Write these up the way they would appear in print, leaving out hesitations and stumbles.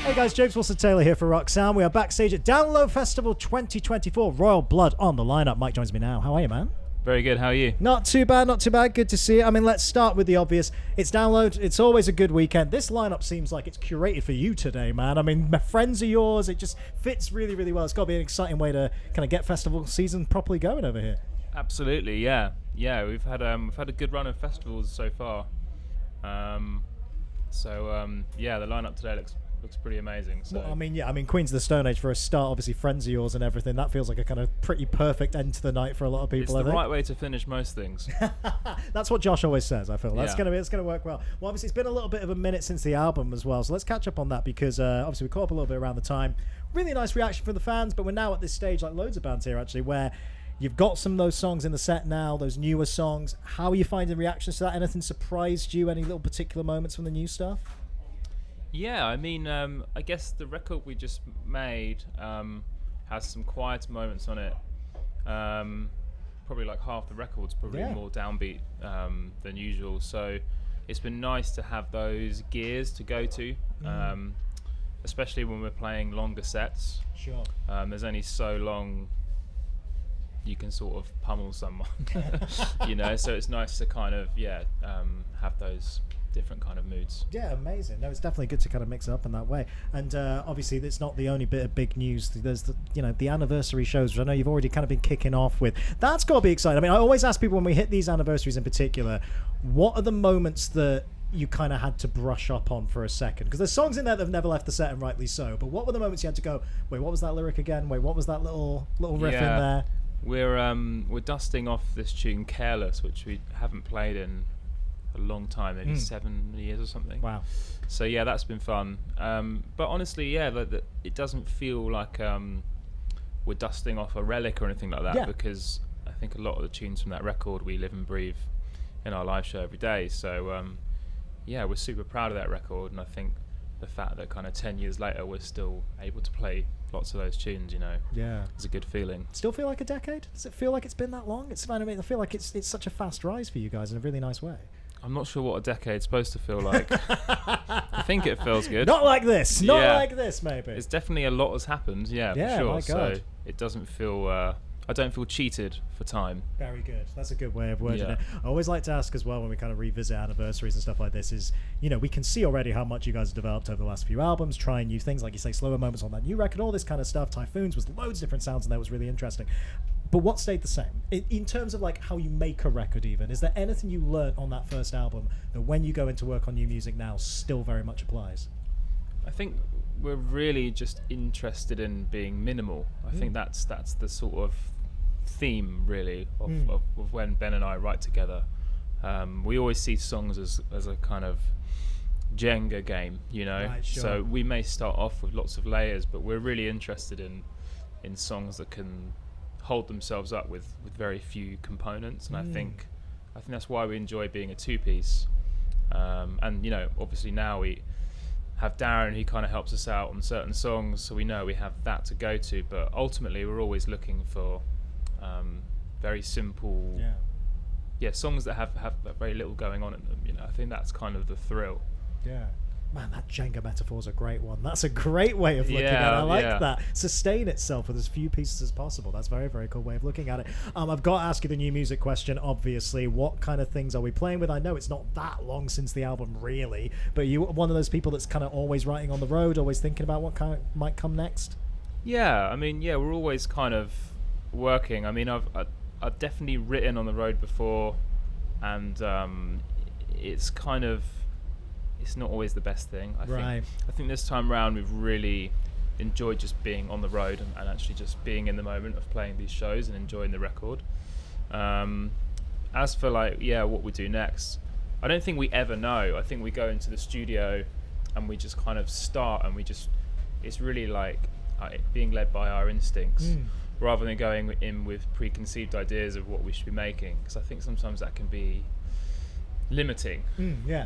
Hey guys, James Wilson-Taylor here for Roxanne. We are backstage at Download Festival 2024. Royal Blood on the lineup. Mike joins me now. How are you, man? Very good. How are you? Not too bad, not too bad. Good to see you. I mean, let's start with the obvious. It's Download. It's always a good weekend. This lineup seems like it's curated for you today, man. I mean, my friends are yours. It just fits really, really well. It's got to be an exciting way to kind of get festival season properly going over here. Absolutely, yeah. We've had a good run of festivals so far. The lineup today looks pretty amazing. So. Well, I mean, Queens of the Stone Age for a start. Obviously, friends of yours and everything. That feels like a kind of pretty perfect end to the night for a lot of people. It's the right way to finish most things. That's what Josh always says. I feel it's gonna work well. Well, obviously, it's been a little bit of a minute since the album as well, so let's catch up on that because obviously we caught up a little bit around the time. Really nice reaction from the fans, but we're now at this stage, like loads of bands here actually, where you've got some of those songs in the set now, those newer songs. How are you finding reactions to that? Anything surprised you? Any little particular moments from the new stuff? Yeah, I mean, I guess the record we just made has some quiet moments on it. Probably like half the record's probably more downbeat than usual. So it's been nice to have those gears to go to, especially when we're playing longer sets. Sure. There's only so long you can sort of pummel someone, so it's nice to kind of, have those different kind of moods. Yeah, amazing. No, it's definitely good to kind of mix it up in that way. And obviously, it's not the only bit of big news. There's the anniversary shows, which I know you've already kind of been kicking off with. That's got to be exciting. I mean, I always ask people when we hit these anniversaries in particular, what are the moments that you kind of had to brush up on for a second? Because there's songs in there that have never left the set, and rightly so. But what were the moments you had to go, wait, what was that lyric again? Wait, what was that little riff in there? We're dusting off this tune "Careless," which we haven't played in a long time, maybe 7 years or something. Wow. So yeah, that's been fun. But honestly, it doesn't feel like we're dusting off a relic or anything like that, because I think a lot of the tunes from that record we live and breathe in our live show every day. So we're super proud of that record, and I think the fact that kind of 10 years later we're still able to play lots of those tunes, it's a good feeling. Still feel like a decade? Does it feel like it's been that long? I feel like it's such a fast rise for you guys in a really nice way. I'm not sure what a decade's supposed to feel like. I think it feels good. Not like this. Not like this, maybe. It's definitely a lot has happened, for sure. My God. So it doesn't feel... I don't feel cheated for time. Very good. That's a good way of wording it. I always like to ask as well when we kind of revisit anniversaries and stuff like this is, we can see already how much you guys have developed over the last few albums, trying new things, like you say, slower moments on that new record, all this kind of stuff. Typhoons was loads of different sounds and that was really interesting. But what stayed the same? In terms of like how you make a record even, is there anything you learnt on that first album that when you go into work on new music now still very much applies? I think we're really just interested in being minimal. I think that's the sort of theme really of when Ben and I write together. We always see songs as a kind of Jenga game, Right, sure. So we may start off with lots of layers, but we're really interested in songs that can hold themselves up with very few components, and I think that's why we enjoy being a two-piece. And obviously now we have Darren, who kind of helps us out on certain songs, so we know we have that to go to, but ultimately we're always looking for very simple songs that have very little going on in them. I think that's kind of the thrill. Man, that Jenga metaphor's a great one. That's a great way of looking at it. I like that. Sustain itself with as few pieces as possible. That's a very, very cool way of looking at it. I've got to ask you the new music question, obviously. What kind of things are we playing with? I know it's not that long since the album, really, but you one of those people that's kind of always writing on the road, always thinking about what kind of might come next? Yeah, we're always kind of working. I've definitely written on the road before, and it's kind of... it's not always the best thing. I think this time round we've really enjoyed just being on the road and actually just being in the moment of playing these shows and enjoying the record. As for what we do next, I don't think we ever know. I think we go into the studio and we just kind of start, and it's really like being led by our instincts rather than going in with preconceived ideas of what we should be making, because I think sometimes that can be limiting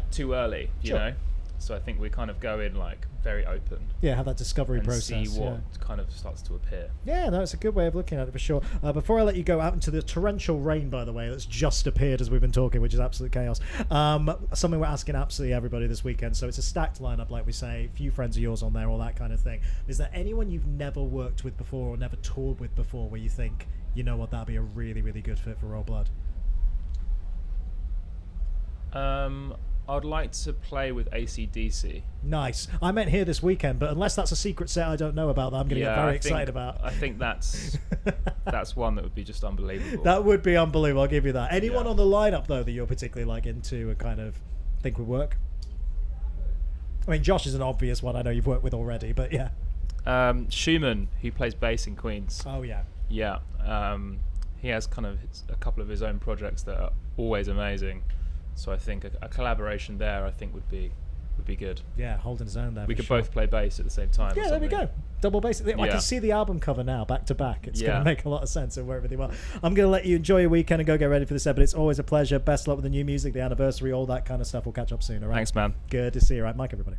too early, you know. So I think we kind of go in like very open. Yeah, have that discovery and process. see what kind of starts to appear. Yeah, no, it's a good way of looking at it for sure. Before I let you go out into the torrential rain, by the way, that's just appeared as we've been talking, which is absolute chaos. Something we're asking absolutely everybody this weekend. So it's a stacked lineup, like we say, a few friends of yours on there, all that kind of thing. Is there anyone you've never worked with before or never toured with before where you think, you know what, that'd be a really, really good fit for Royal Blood? I'd like to play with AC/DC. Nice. I meant here this weekend, but unless that's a secret set I don't know about that I'm going to get very excited about. I think that's one that would be just unbelievable. That would be unbelievable, I'll give you that. Anyone on the lineup, though, that you're particularly like into and kind of think would work? I mean, Josh is an obvious one I know you've worked with already, but yeah. Schumann, who plays bass in Queens. Oh, yeah. Yeah. He has kind of a couple of his own projects that are always amazing. So I think a collaboration there, I think, would be good. Yeah, holding his own there. We could both play bass at the same time. Yeah, there we go. Double bass. I can see the album cover now, back to back. It's going to make a lot of sense and work really well. I'm going to let you enjoy your weekend and go get ready for this set, but it's always a pleasure. Best luck with the new music, the anniversary, all that kind of stuff. We'll catch up soon, all right? Thanks, man. Good to see you. All right, Mike, everybody.